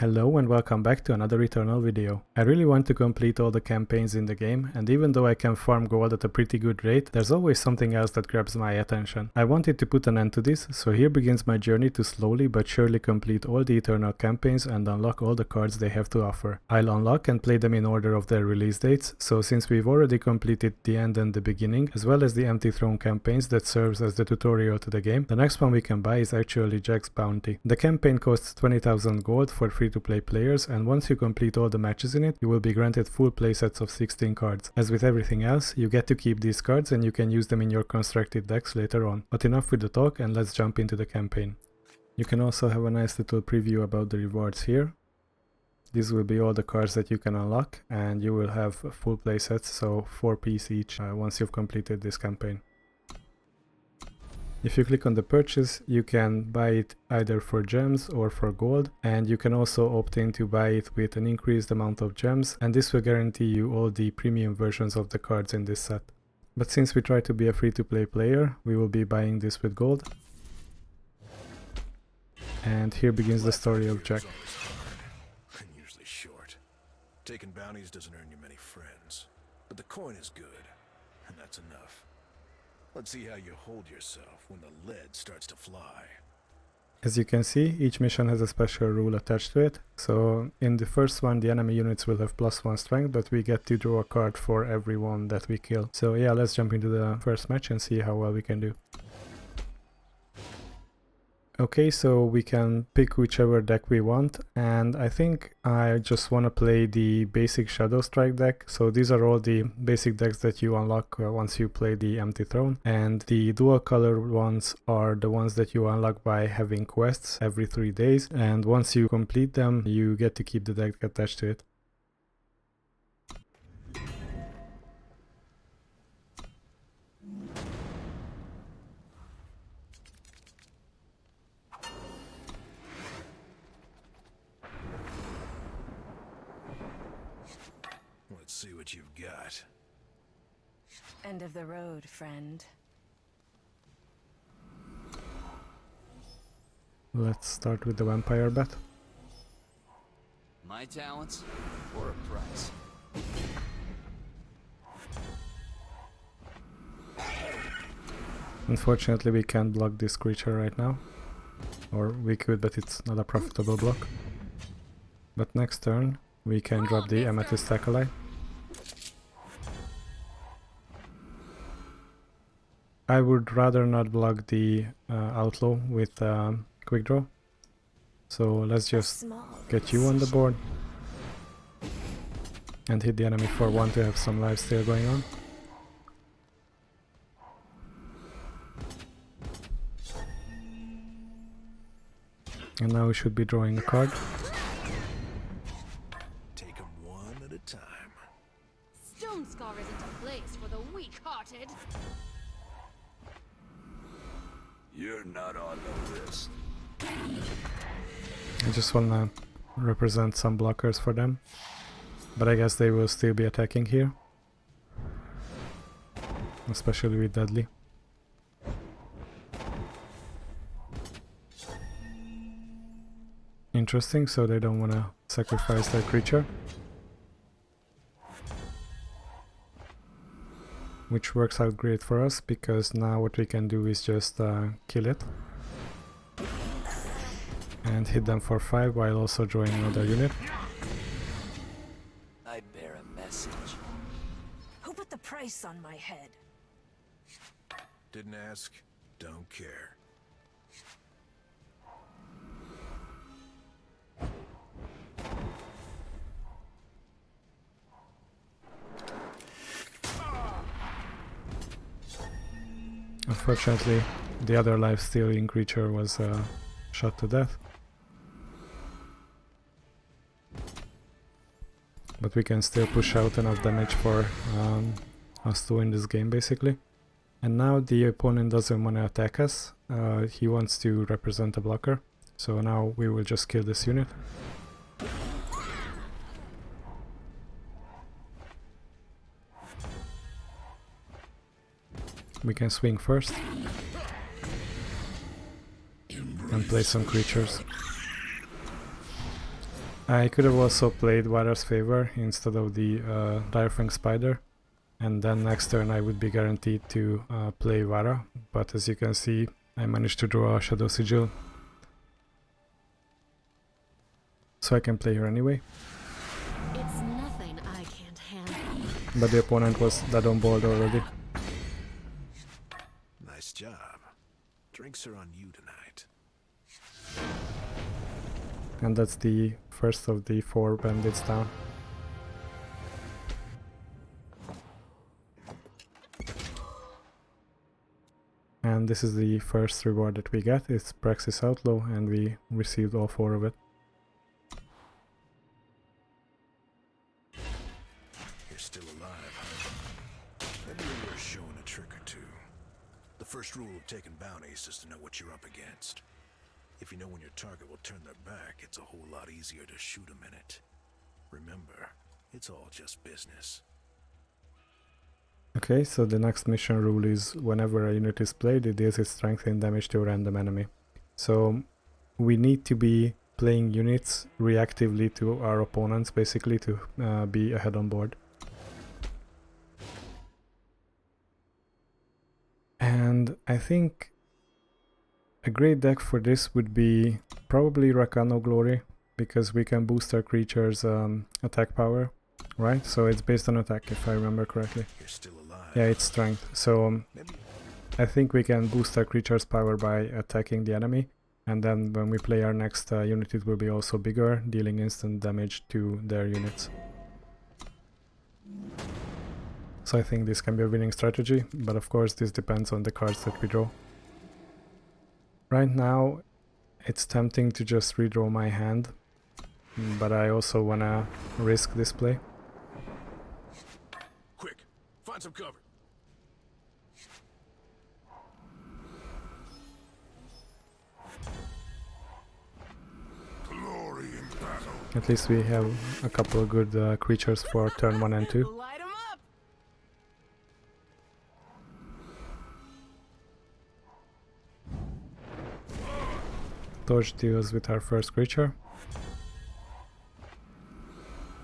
Hello and welcome back to another Eternal video. I really want to complete all the campaigns in the game, and even though I can farm gold at a pretty good rate, there's always something else that grabs my attention. I wanted to put an end to this, so here begins my journey to slowly but surely complete all the Eternal campaigns and unlock all the cards they have to offer. I'll unlock and play them in order of their release dates, so since we've already completed the end and the beginning, as well as the Empty Throne campaigns that serves as the tutorial to the game, the next one we can buy is actually Jekk's Bounty. The campaign costs 20,000 gold for free-to-play players, and once you complete all the matches in it, you will be granted full playsets of 16 cards. As with everything else, you get to keep these cards and you can use them in your constructed decks later on. But enough with the talk, and let's jump into the campaign. You can also have a nice little preview about the rewards here. These will be all the cards that you can unlock, and you will have full playsets, so 4 piece each once you've completed this campaign. If you click on the purchase, you can buy it either for gems or for gold, and you can also opt in to buy it with an increased amount of gems, and this will guarantee you all the premium versions of the cards in this set. But since we try to be a free-to-play player, we will be buying this with gold. And here begins the story of Jekk. I'm usually short. Taking bounties doesn't earn you many friends, but the coin is good, and that's enough. Let's see how you hold yourself when the lead starts to fly. As you can see, each mission has a special rule attached to it. So in the first one, the enemy units will have +1 strength, but we get to draw a card for every one that we kill. So yeah, let's jump into the first match and see how well we can do. Okay, so we can pick whichever deck we want, and I think I just want to play the basic Shadow Strike deck. So these are all the basic decks that you unlock once you play the Empty Throne, and the dual color ones are the ones that you unlock by having quests every 3 days, and once you complete them, you get to keep the deck attached to it. Let's see what you've got. End of the road, friend. Let's start with the Vampire bet. My talents or a price? Unfortunately, we can't block this creature right now. Or we could, but it's not a profitable block. But next turn, we can drop the Amethyst Acolyte. I would rather not block the Outlaw with Quick Draw. So let's just get you on the board. And hit the enemy for 1 to have some lifesteal going on. And now we should be drawing a card. Take them one at a time. Stone Scar isn't a place for the weak-hearted. You're not on the list. I just wanna represent some blockers for them. But I guess they will still be attacking here. Especially with Deadly. Interesting, so they don't wanna sacrifice their creature. Which works out great for us, because now what we can do is just kill it. And hit them for 5 while also drawing another unit. I bear a message. Who put the price on my head? Didn't ask, don't care. Unfortunately, the other life-stealing creature was shot to death. But we can still push out enough damage for us to win this game, basically. And now the opponent doesn't want to attack us, he wants to represent a blocker. So now we will just kill this unit. We can swing first and play some creatures. I could have also played Vara's Favor instead of the Direfang Spider, and then next turn I would be guaranteed to play Vara, but as you can see I managed to draw a Shadow Sigil, so I can play her anyway. It's nothing I can't handle. But the opponent was dead on board already. Nice job. Drinks are on you tonight. And that's the first of the 4 bandits down. And this is the first reward that we get. It's Praxis Outlaw, and we received all 4 of it. You're still alive, huh? Maybe you were showing a trick or two. The first rule of taking bounties is to know what you're up against. If you know when your target will turn their back, it's a whole lot easier to shoot them in it. Remember, it's all just business. Okay, so the next mission rule is whenever a unit is played, it deals its strength and damage to a random enemy. So we need to be playing units reactively to our opponents, basically, to be ahead on board. And I think a great deck for this would be probably Rakano Glory, because we can boost our creatures' attack power, right? So it's based on attack, if I remember correctly. You're still alive. Yeah, it's strength. So I think we can boost our creature's power by attacking the enemy, and then when we play our next unit, it will be also bigger, dealing instant damage to their units. So I think this can be a winning strategy, but of course this depends on the cards that we draw. Right now it's tempting to just redraw my hand, but I also wanna risk this play. Quick, find some cover. Glory in battle. At least we have a couple of good creatures for turn 1 and 2. Light 'em up! Dodge deals with our first creature,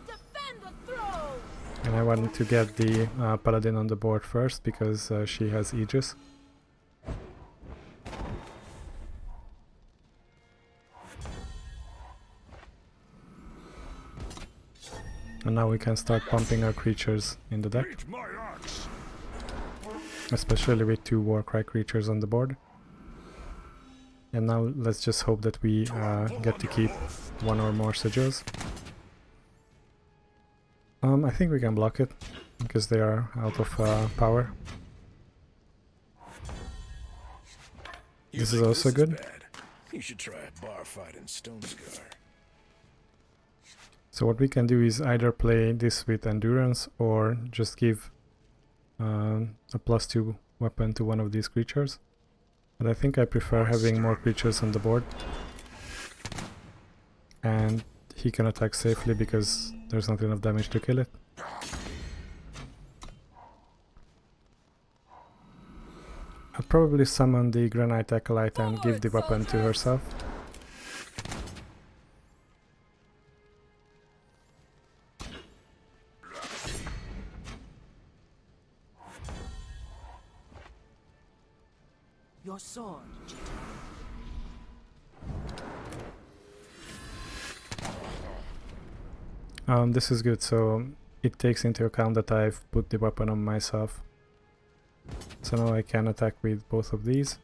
Defend the throne! and I wanted to get the paladin on the board first because she has Aegis. And now we can start pumping our creatures in the deck, especially with 2 Warcry creatures on the board. And now let's just hope that we get to keep 1 or more sigils. I think we can block it, because they are out of power. This is also good. Bad. You should try a bar fight in Stone Scar. So what we can do is either play this with Endurance, or just give a +2 weapon to one of these creatures. But I think I prefer having more creatures on the board. And he can attack safely because there's not enough damage to kill it. I'll probably summon the Granite Acolyte and give the weapon to herself. Your sword, This is good, so it takes into account that I've put the weapon on myself. So now I can attack with both of these.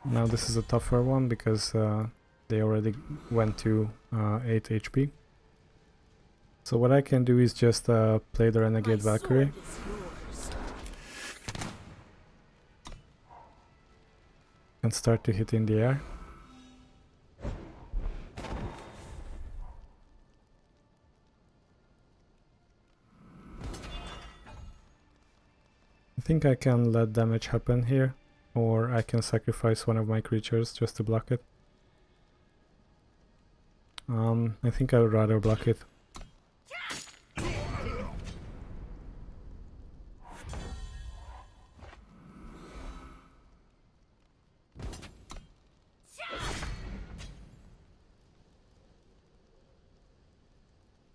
Now this is a tougher one because they already went to 8 HP. So what I can do is just play the Renegade Valkyrie. And start to hit in the air. I think I can let damage happen here, or I can sacrifice one of my creatures just to block it. I think I would rather block it.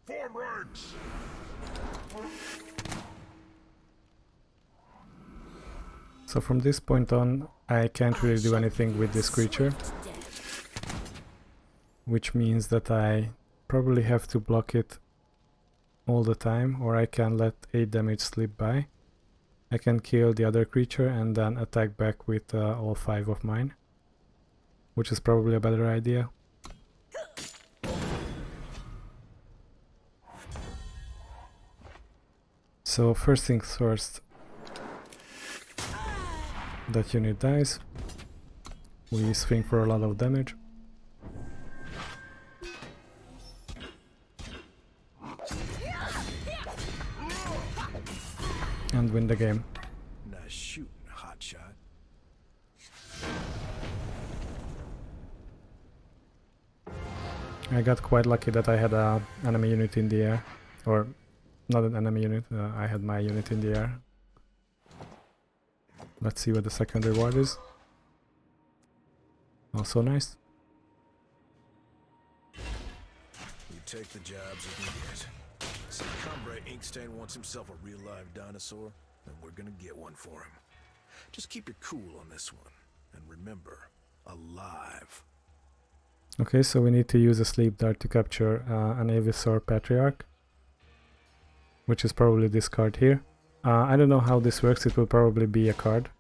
Form ranks! So from this point on, I can't really do anything with this creature, which means that I probably have to block it all the time, or I can let 8 damage slip by. I can kill the other creature and then attack back with all 5 of mine, which is probably a better idea. So first things first, that unit dies. We swing for a lot of damage. And win the game. Nice shooting, hotshot. I got quite lucky that I had an enemy unit in the air, or not an enemy unit, I had my unit in the air. Let's see what the second reward is. Also nice. You take the jobs you can get. See, Comrade Inkstain wants himself a real live dinosaur, then we're gonna get one for him. Just keep your cool on this one, and remember, alive. Okay, so we need to use a sleep dart to capture an Avisaur Patriarch, which is probably this card here. I don't know how this works, it will probably be a card.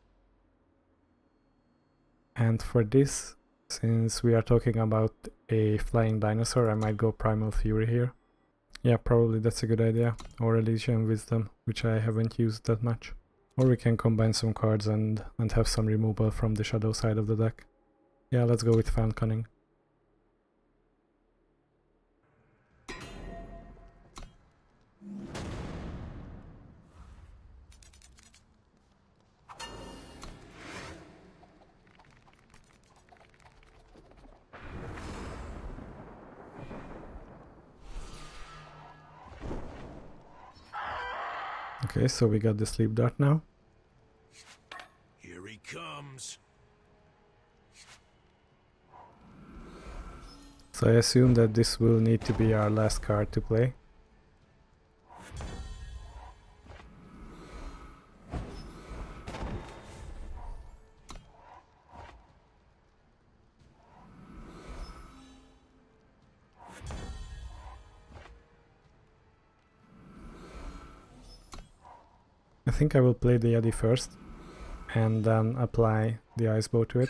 And for this, since we are talking about a flying dinosaur, I might go Primal Fury here. Yeah, probably that's a good idea. Or Elysian Wisdom, which I haven't used that much. Or we can combine some cards and have some removal from the shadow side of the deck. Yeah, let's go with Found Cunning. Okay, so we got the sleep dart now. Here he comes. So I assume that this will need to be our last card to play. I think I will play the Yeti first, and then apply the Ice Bow to it.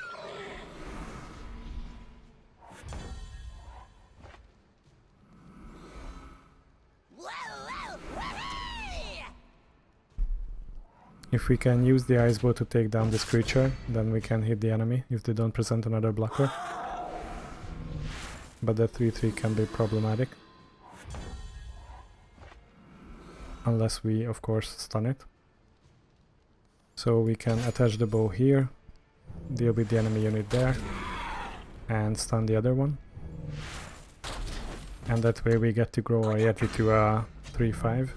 If we can use the Ice Bow to take down this creature, then we can hit the enemy if they don't present another blocker. But that 3/3 can be problematic. Unless we, of course, stun it. So we can attach the bow here, deal with the enemy unit there, and stun the other one. And that way we get to grow our Yeti to a 3/5.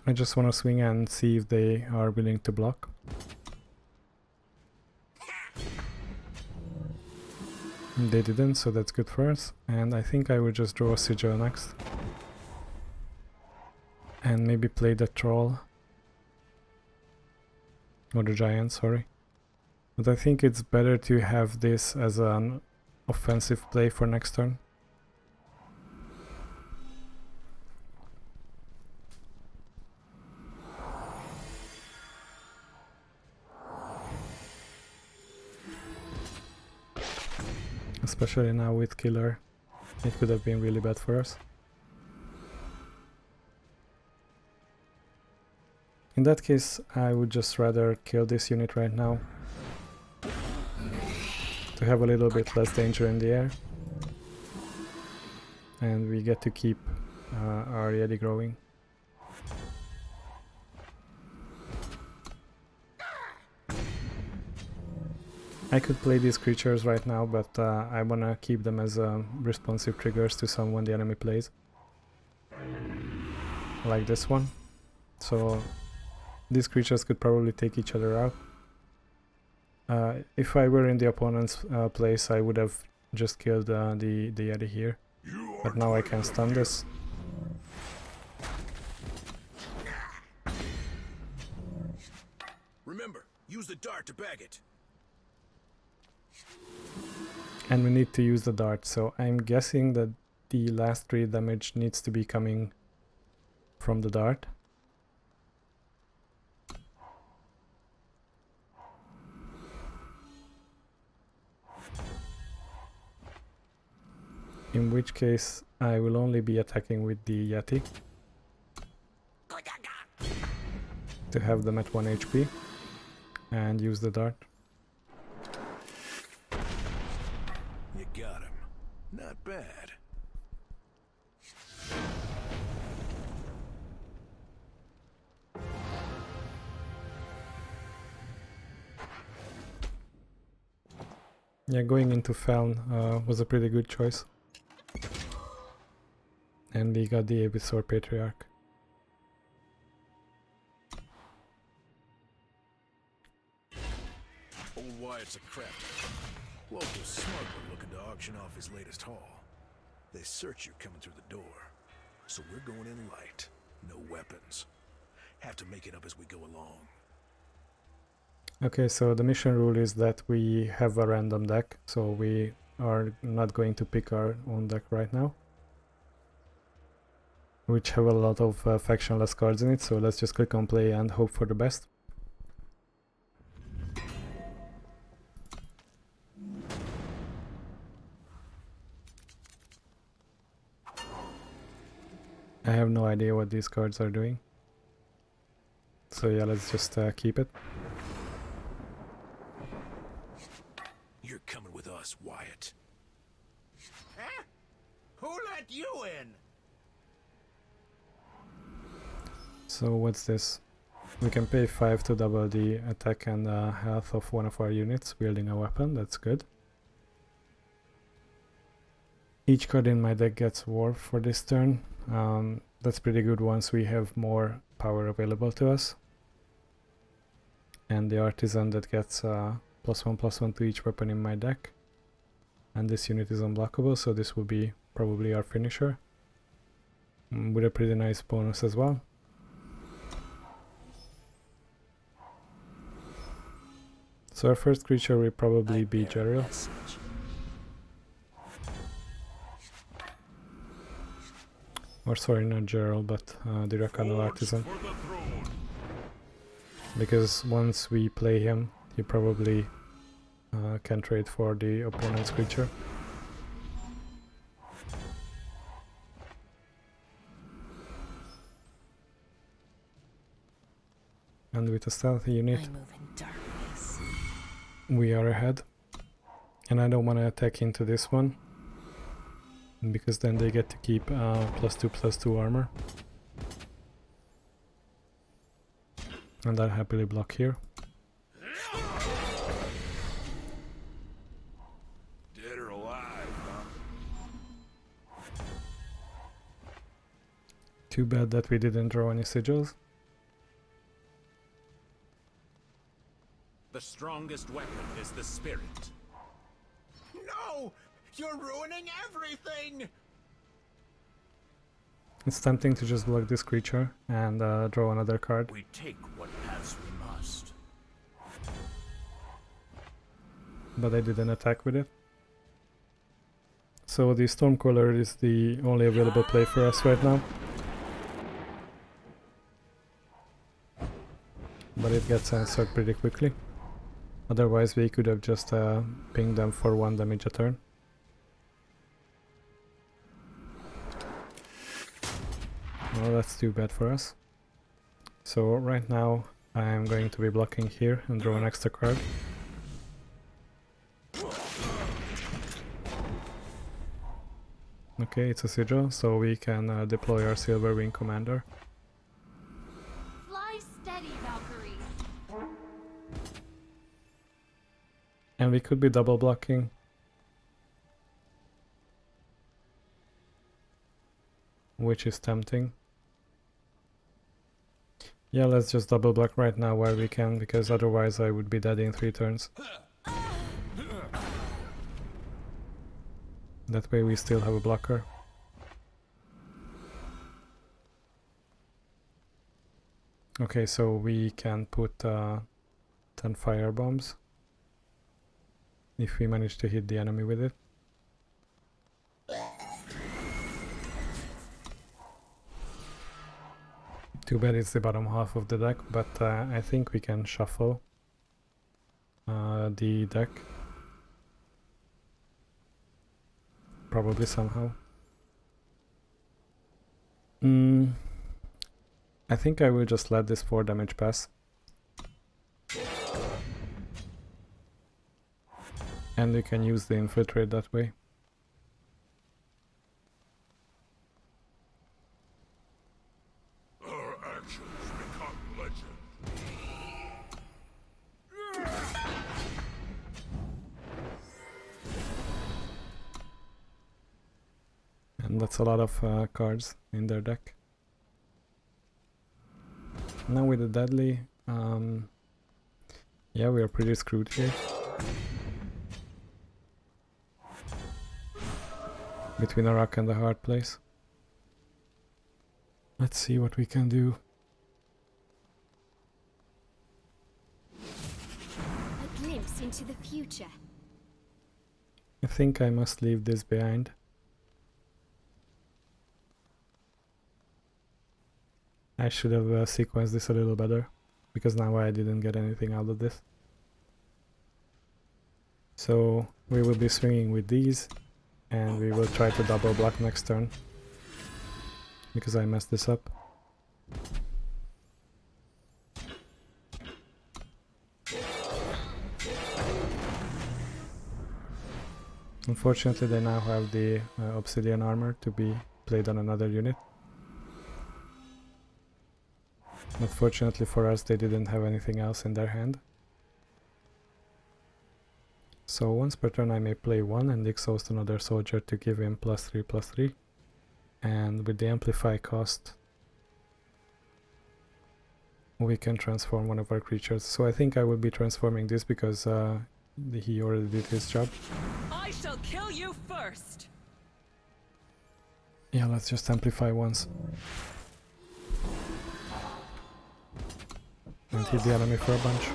I just want to swing and see if they are willing to block. They didn't, so that's good for us. And I think I would just draw a Sigil next. And maybe play the troll. Or the giant, sorry. But I think it's better to have this as an offensive play for next turn. Especially now with Killer, it could have been really bad for us. In that case, I would just rather kill this unit right now to have a little bit less danger in the air. And we get to keep our Yeti growing. I could play these creatures right now, but I wanna keep them as responsive triggers to summon when the enemy plays. Like this one. So these creatures could probably take each other out. If I were in the opponent's place, I would have just killed the Yeti here. But now I can stun this. Remember, use the dart to bag it. And we need to use the dart, so I'm guessing that the last 3 damage needs to be coming from the dart. In which case I will only be attacking with the Yeti to have them at 1 HP and use the dart. You got him. Not bad. Yeah, going into Feln was a pretty good choice. And we got the Abyssor Patriarch. Old Wyatt's a crafter. Local smuggler looking to auction off his latest haul. They search you coming through the door. So we're going in light. No weapons. Have to make it up as we go along. Okay, so the mission rule is that we have a random deck, so we are not going to pick our own deck right now, which have a lot of factionless cards in it, so let's just click on play and hope for the best. I have no idea what these cards are doing, so yeah, let's just keep it. You're coming with us, Wyatt. Huh? Who let you in? So what's this? We can pay 5 to double the attack and health of one of our units wielding a weapon, that's good. Each card in my deck gets Warp for this turn. That's pretty good once we have more power available to us. And the Artisan that gets +1/+1 to each weapon in my deck. And this unit is unblockable, so this will be probably our finisher. With a pretty nice bonus as well. So our first creature will probably be Geril. Or sorry, not Geril, but the Rakano Artisan. Because once we play him, he probably can trade for the opponent's creature. And with a stealthy unit, I move in darkness. we are ahead. And I don't want to attack into this one, because then they get to keep +2/+2 armor. And I'll happily block here. Dead or alive, huh? Too bad that we didn't draw any sigils. The strongest weapon is the spirit. No! You're ruining everything! It's tempting to just block this creature and draw another card. We take what paths we must. But I didn't attack with it. So the Stormcaller is the only available play for us right now. But it gets answered pretty quickly. Otherwise we could have just pinged them for 1 damage a turn. Well, that's too bad for us. So right now I'm going to be blocking here and draw an extra card. Okay, it's a sigil, so we can deploy our Silver Wing Commander. Fly steady, Valkyrie. And we could be double blocking. Which is tempting. Yeah, let's just double block right now while we can, because otherwise I would be dead in 3 turns. That way we still have a blocker. Okay, so we can put 10 fire bombs if we manage to hit the enemy with it. Too bad it's the bottom half of the deck, but I think we can shuffle the deck. Probably somehow. I think I will just let this 4 damage pass. And we can use the infiltrate that way. Our actions become legend. And that's a lot of cards in their deck. Now with the deadly, yeah, we are pretty screwed here. Between a rock and a hard place. Let's see what we can do. A glimpse into the future. I think I must leave this behind. I should have sequenced this a little better, because now I didn't get anything out of this. So we will be swinging with these, and we will try to double block next turn, because I messed this up. Unfortunately, they now have the obsidian armor to be played on another unit. But fortunately for us, they didn't have anything else in their hand. So once per turn I may play 1 and exhaust another soldier to give him +3/+3. And with the amplify cost, we can transform one of our creatures. So I think I will be transforming this because he already did his job. I shall kill you first. Yeah, let's just amplify once. And hit the enemy for a bunch.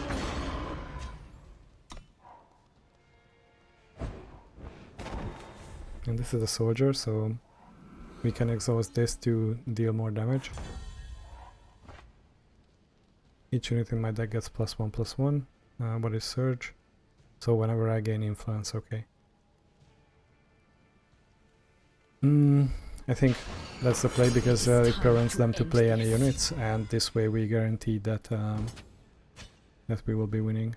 And this is a soldier, so we can exhaust this to deal more damage. Each unit in my deck gets +1/+1. What is surge? So whenever I gain influence, okay. I think that's the play because it prevents them to play any units, and this way we guarantee that that we will be winning.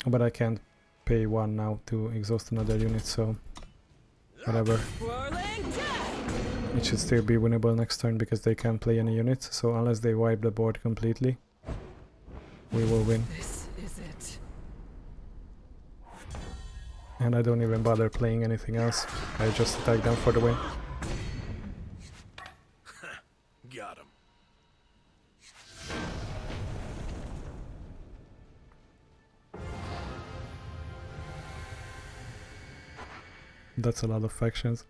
But I can't pay 1 now to exhaust another unit, so whatever. It should still be winnable next turn because they can't play any units, so unless they wipe the board completely, we will win. This is it. And I don't even bother playing anything else. I just attack them for the win. Got him. That's a lot of factions.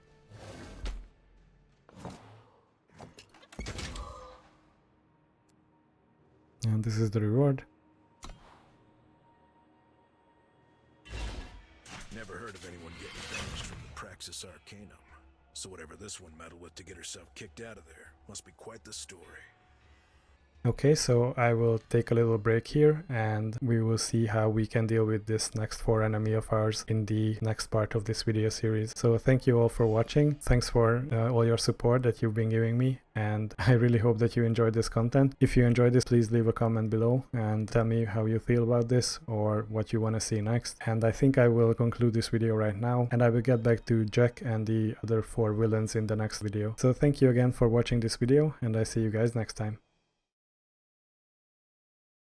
And this is the reward. Never heard of anyone getting damaged from the Praxis Arcanum. So whatever this one meddled with to get herself kicked out of there must be quite the story. Okay, so I will take a little break here and we will see how we can deal with this next 4 enemy of ours in the next part of this video series. So thank you all for watching. Thanks for all your support that you've been giving me, and I really hope that you enjoyed this content. If you enjoyed this, please leave a comment below and tell me how you feel about this or what you want to see next. And I think I will conclude this video right now, and I will get back to Jekk and the other 4 villains in the next video. So thank you again for watching this video, and I see you guys next time.